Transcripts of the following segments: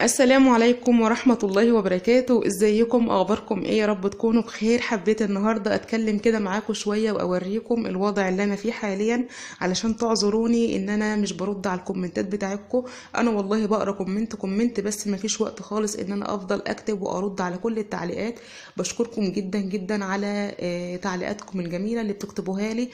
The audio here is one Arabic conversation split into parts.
السلام عليكم ورحمة الله وبركاته. ازيكم؟ اخباركم ايه؟ يا رب تكونوا بخير. حبيت النهاردة اتكلم كده معاكم شوية واوريكم الوضع اللي انا فيه حاليا، علشان تعذروني ان انا مش برد على الكومنتات بتاعتكم. انا والله بقرا كومنت بس ما فيش وقت خالص ان انا افضل اكتب وارد على كل التعليقات. بشكركم جدا جدا على تعليقاتكم الجميلة اللي بتكتبوها لي.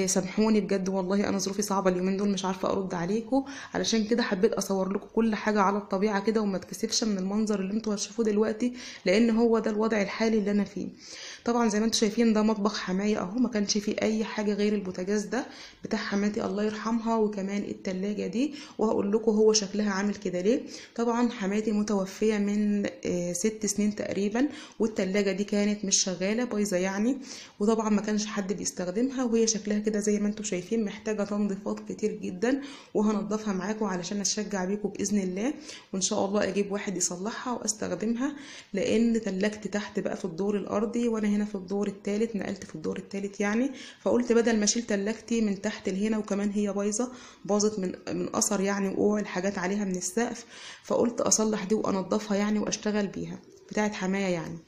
سامحوني بجد، والله انا ظروفي صعبة اليومين دول، مش عارفة ارد عليكم. علشان كده حبيت اصور لكم كل حاجة على الطبيعة كده، وما تكسفش من المنظر اللي انتوا هتشوفوه دلوقتي، لان هو ده الوضع الحالي اللي انا فيه. طبعا زي ما انتوا شايفين ده مطبخ حماية اهو، ما كانش فيه اي حاجة غير البوتاجاز ده بتاع حماتي الله يرحمها، وكمان التلاجة دي. وهقول لكم هو شكلها عامل كده ليه. طبعا حماتي متوفية من 6 سنين تقريبا، والتلاجة دي كانت مش شغالة، بايظة يعني. وطبعا ما كانش حد بيستخدمها، وهي شكلها كده زي ما انتوا شايفين، محتاجة تنظيفات كتير جدا، وهنضفها معاكم علشان اشجع بيكم باذن الله. وان شاء الله اجيب واحد يصلحها واستخدمها، لان تلاجتي تحت بقى في الدور الارضي، وانا هنا في الدور الثالث، نقلت في الدور الثالث يعني. فقلت بدل ما اشيل تلاجتي من تحت لهنا، وكمان هي بايظه، باظت من اثر يعني وقوع الحاجات عليها من السقف، فقلت اصلح دي وانضفها يعني واشتغل بيها، بتاعت حماية يعني.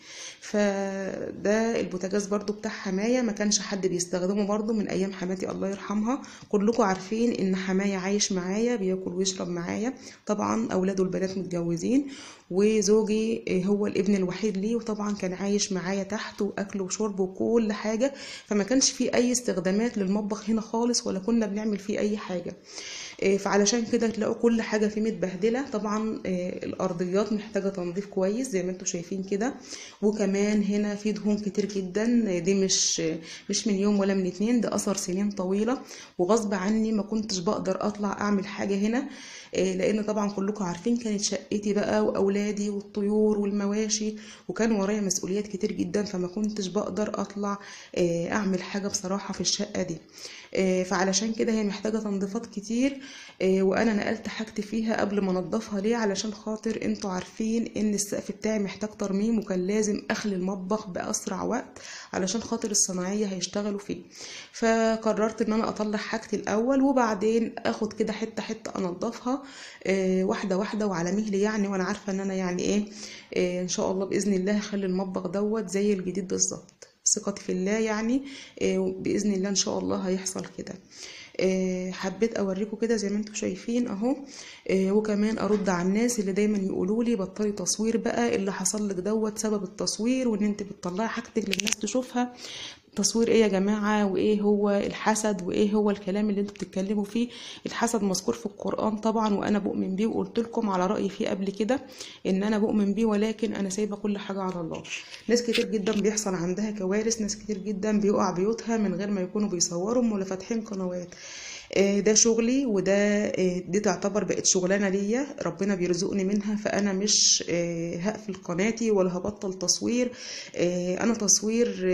فده البوتاجاز برضو بتاع حماية، ما كانش حد بيستخدمه برضو من ايام حماتي الله يرحمها. كلكم عارفين ان حماية عايش معايا، بياكل ويشرب معايا. طبعا اولاده البنات متجوزين، وزوجي هو الابن الوحيد ليه، وطبعا كان عايش معايا تحت، واكل وشرب وكل حاجة. فما كانش فيه اي استخدامات للمطبخ هنا خالص، ولا كنا بنعمل فيه اي حاجة. فعلشان كده تلاقوا كل حاجة فيه متبهدلة. طبعا الأرضيات محتاجة تنظيف كويس زي ما انتوا شايفين كده. وكمان هنا في دهون كتير جدا، دي مش من يوم ولا من اتنين، ده أثر سنين طويلة. وغصب عني ما كنتش بقدر أطلع أعمل حاجة هنا، لأن طبعا كلكم عارفين كانت شقتي بقى وأولادي والطيور والمواشي، وكان ورايا مسؤوليات كتير جدا، فما كنتش بقدر أطلع أعمل حاجة بصراحة في الشقة دي. فعلشان كده هي محتاجة تنظيفات كتير. وانا نقلت حاجتي فيها قبل ما انضفها. ليه؟ علشان خاطر انتوا عارفين ان السقف بتاعي محتاج ترميم، وكان لازم اخلي المطبخ باسرع وقت علشان خاطر الصناعية هيشتغلوا فيه. فقررت ان انا اطلع حاجتي الاول، وبعدين اخد كده حتة حتة انضفها واحدة واحدة وعلى مهلي يعني. وانا عارفة ان انا يعني ايه، ان شاء الله باذن الله هخلي المطبخ دوت زي الجديد بالظبط، ثقتي في الله يعني. باذن الله ان شاء الله هيحصل كده. حبيت اوريكم كده زي ما انتم شايفين اهو. وكمان ارد على الناس اللي دايما يقولوا لي بطلي تصوير بقى، اللي حصل لك دوت سبب التصوير، وان انت بتطلعي حاجتك للناس تشوفها. تصوير ايه يا جماعة؟ وايه هو الحسد؟ وايه هو الكلام اللي انتوا بتتكلموا فيه؟ الحسد مذكور في القرآن طبعا، وانا بؤمن بيه، وقلت لكم على رأيي فيه قبل كده ان انا بؤمن بيه، ولكن انا سايبة كل حاجة على الله. ناس كتير جدا بيحصل عندها كوارث، ناس كتير جدا بيقع بيوتها من غير ما يكونوا بيصوروا ولا فاتحين قنوات. ده شغلي، دي تعتبر بقت شغلانه ليا، ربنا بيرزقني منها. فانا مش هقفل قناتي ولا هبطل تصوير. انا تصوير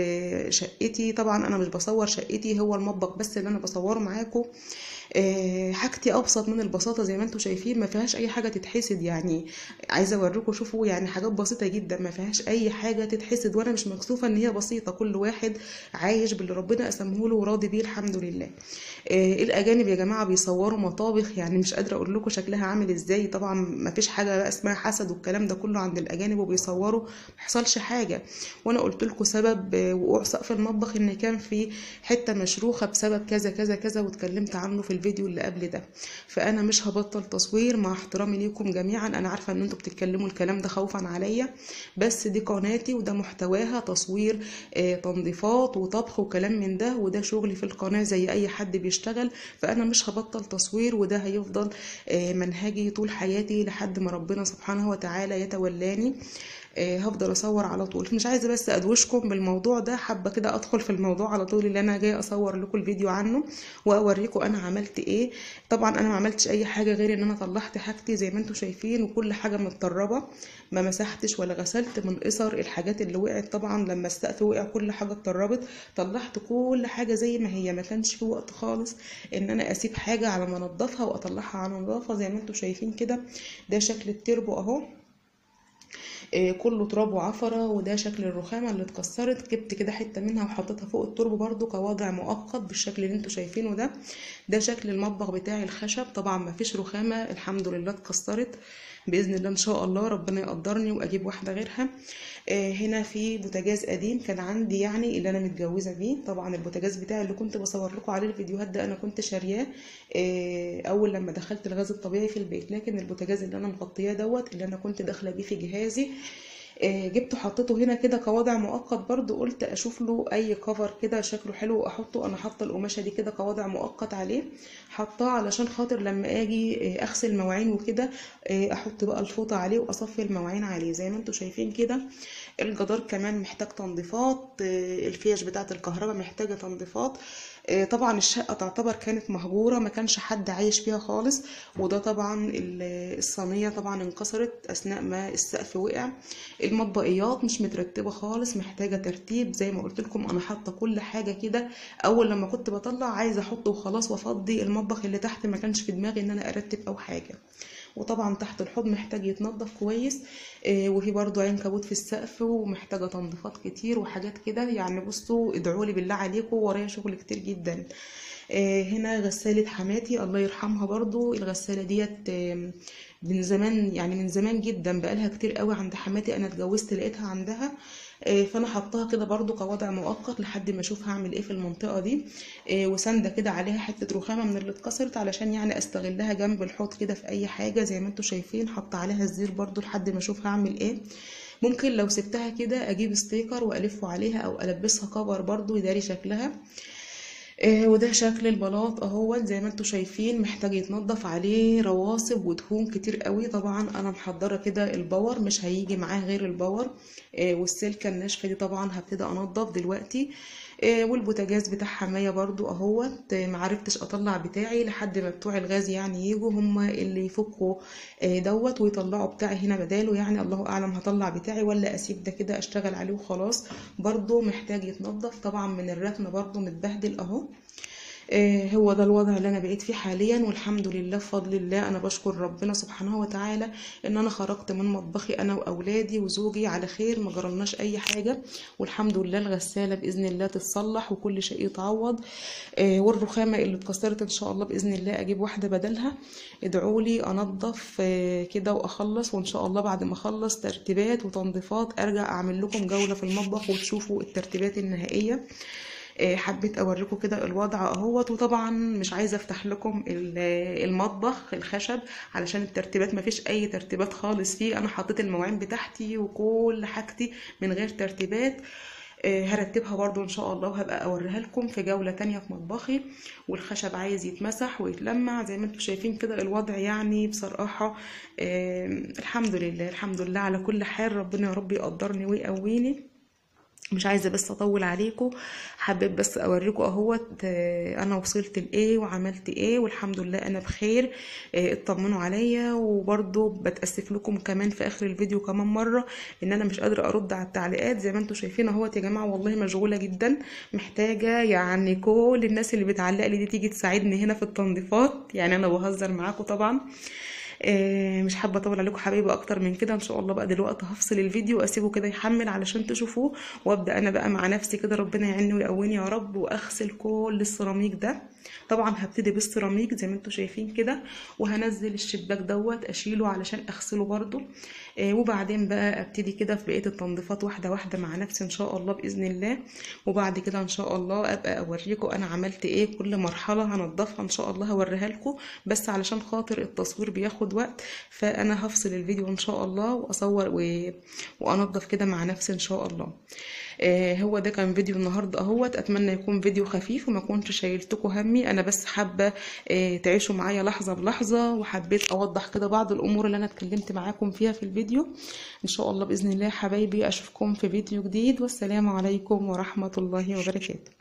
شقتي طبعا، انا مش بصور شقتي، هو المطبخ بس اللي انا بصوره معاكم. حاجتي ابسط من البساطه زي ما انتم شايفين، ما فيهاش اي حاجه تتحسد يعني. عايزه اوريكم، شوفوا يعني حاجات بسيطه جدا، ما فيهاش اي حاجه تتحسد، وانا مش مكسوفه ان هي بسيطه. كل واحد عايش باللي ربنا قسمه له وراضي بيه الحمد لله. الاجانب يا جماعه بيصوروا مطابخ، يعني مش قادره اقول لكم شكلها عامل ازاي. طبعا ما فيش حاجه بقى اسمها حسد والكلام ده كله عند الاجانب، وبيصوروا ما حصلش حاجه. وانا قلت لكم سبب وقوع سقف المطبخ ان كان في حته مشروخه بسبب كذا كذا كذا، واتكلمت عنه في الفيديو اللي قبل ده. فانا مش هبطل تصوير مع احترامي ليكم جميعا. انا عارفه ان انتوا بتتكلموا الكلام ده خوفا عليا، بس دي قناتي وده محتواها تصوير، تنظيفات وطبخ وكلام من ده، وده شغلي في القناه زي اي حد بيشتغل. فانا مش هبطل تصوير، وده هيفضل منهجي طول حياتي لحد ما ربنا سبحانه وتعالى يتولاني. هفضل اصور على طول. مش عايزه بس ادوشكم بالموضوع ده، حابه كده ادخل في الموضوع على طول اللي انا جايه اصور لكم الفيديو عنه واوريكم انا عملت ايه. طبعا انا ما عملتش اي حاجه غير ان انا طلعت حاجتي زي ما انتم شايفين، وكل حاجه متطربه، ما مسحتش ولا غسلت من اثر الحاجات اللي وقعت. طبعا لما السقف وقع كل حاجه اتطربت، طلعت كل حاجه زي ما هي، ما كانش في وقت خالص ان انا اسيب حاجه على ما انضفها واطلعها على نظافه. زي ما انتم شايفين كده، ده شكل التربو اهو. كله تراب وعفرة. وده شكل الرخامة اللي اتكسرت، جبت كده حتة منها وحطيتها فوق التربة برضو كوضع مؤقت بالشكل اللي انتوا شايفينه ده. ده شكل المطبخ بتاعي الخشب. طبعا ما فيش رخامة الحمد لله اتكسرت، باذن الله ان شاء الله ربنا يقدرني واجيب واحده غيرها. هنا في بوتاجاز قديم كان عندي، يعني اللي انا متجوزه بيه. طبعا البوتاجاز بتاعي اللي كنت بصور لكم عليه الفيديوهات ده انا كنت شارياه اول لما دخلت الغاز الطبيعي في البيت، لكن البوتاجاز اللي انا مغطياه دوت اللي انا كنت داخله بيه في جهازي جبته حطيته هنا كده كوضع مؤقت. برضو قلت اشوف له اي كفر كده شكله حلو واحطه. انا حاطه القماشه دي كده كوضع مؤقت عليه، حطاه علشان خاطر لما اجي اغسل مواعين وكده احط بقى الفوطه عليه واصفي المواعين عليه زي ما انتم شايفين كده. الجدار كمان محتاج تنظيفات، الفيش بتاعه الكهرباء محتاجه تنظيفات. طبعا الشقه تعتبر كانت مهجوره، ما كانش حد عايش فيها خالص. وده طبعا الصينيه طبعا انكسرت اثناء ما السقف وقع. المطبقيات مش مترتبه خالص، محتاجه ترتيب. زي ما قلت لكم انا حاطه كل حاجه كده. اول لما كنت بطلع عايزه احطه وخلاص وافضي المطبخ اللي تحت، ما كانش في دماغي ان انا ارتب او حاجه. وطبعا تحت الحوض محتاج يتنضف كويس، وفي برضو عنكبوت في السقف ومحتاجه تنظيفات كتير وحاجات كده. يعني بصوا ادعوا لي بالله عليكم، ورايا شغل كتير جدا. هنا غسالة حماتي الله يرحمها، برضو الغسالة ديت من زمان، يعني من زمان جدا بقالها كتير قوي عند حماتي. انا اتجوزت لقيتها عندها، فانا حطاها كده برضو كوضع مؤقت لحد ما اشوف هعمل ايه في المنطقه دي. وسانده كده عليها حته رخامه من اللي اتكسرت علشان يعني استغلها جنب الحوض كده في اي حاجه. زي ما انتم شايفين حاطه عليها الزير برضو لحد ما اشوف هعمل ايه. ممكن لو سبتها كده اجيب ستيكر والفه عليها او البسها كفر برضو يداري شكلها. وده شكل البلاط اهو زي ما انتم شايفين، محتاج يتنضف عليه رواسب ودهون كتير قوي. طبعا انا محضره كده الباور، مش هيجي معاه غير الباور والسلكه الناشفه دي. طبعا هبتدي انضف دلوقتي. والبوتاجاز بتاع حمايه برضو اهوت معرفتش اطلع بتاعي لحد ما بتوع الغاز يعني يجوا هما اللي يفكوا دوت ويطلعوا بتاعي هنا بداله. يعني الله اعلم هطلع بتاعي ولا اسيب ده كده اشتغل عليه وخلاص. برضو محتاج يتنضف طبعا من الركنه، برضو متبهدل اهو. هو ده الوضع اللي انا بقيت فيه حاليا، والحمد لله بفضل الله. انا بشكر ربنا سبحانه وتعالى ان انا خرجت من مطبخي انا واولادي وزوجي على خير، ما جرالناش اي حاجه. والحمد لله الغساله باذن الله تتصلح وكل شيء يتعوض. والرخامه اللي اتكسرت ان شاء الله باذن الله اجيب واحده بدلها. ادعوا لي انضف كده واخلص، وان شاء الله بعد ما اخلص ترتيبات وتنظيفات ارجع اعمل لكم جوله في المطبخ وتشوفوا الترتيبات النهائيه. حبيت اوريكم كده الوضع اهوت. وطبعا مش عايزه افتح لكم المطبخ الخشب علشان الترتيبات مفيش اي ترتيبات خالص فيه. انا حطيت المواعين بتاعتي وكل حاجتي من غير ترتيبات. هرتبها برضو ان شاء الله وهبقى اوريها لكم في جولة تانية في مطبخي. والخشب عايز يتمسح ويتلمع زي ما انتم شايفين كده الوضع. يعني بصراحة الحمد لله الحمد لله على كل حال. ربنا يا رب يقدرني ويقويني. مش عايزه بس اطول عليكم، حبيت بس اوريكم اهوت انا وصلت لايه وعملت ايه، والحمد لله انا بخير. اطمنوا عليا. وبرضو بتاسف لكم كمان في اخر الفيديو كمان مره ان انا مش قادره ارد على التعليقات. زي ما انتم شايفين اهوت يا جماعه، والله مشغوله جدا، محتاجه يعني كل الناس اللي بتعلق لي دي تيجي تساعدني هنا في التنظيفات. يعني انا بهزر معاكم طبعا. مش حابه اطول عليكم حبايبي اكتر من كده. ان شاء الله بقى دلوقتي هفصل الفيديو واسيبه كده يحمل علشان تشوفوه، وابدا انا بقى مع نفسي كده ربنا يعيني ويقويني يا رب، واغسل كل السيراميك ده. طبعا هبتدي بالسيراميك زي ما انتم شايفين كده، وهنزل الشباك دوت اشيله علشان اغسله برضو. وبعدين بقى ابتدي كده في بقيه التنظيفات واحده واحده مع نفسي ان شاء الله باذن الله. وبعد كده ان شاء الله ابقى اوريكم انا عملت ايه، كل مرحله هنضفها ان شاء الله هوريها لكم. بس علشان خاطر التصوير بياخد وقت، فانا هفصل الفيديو ان شاء الله واصور وانضف كده مع نفسي ان شاء الله. هو ده كان فيديو النهارده اهوت. اتمنى يكون فيديو خفيف وما كنتش شايلتكم همي. انا بس حابه تعيشوا معايا لحظه بلحظه، وحبيت اوضح كده بعض الامور اللي انا اتكلمت معاكم فيها في الفيديو. ان شاء الله باذن الله حبايبي اشوفكم في فيديو جديد، والسلام عليكم ورحمه الله وبركاته.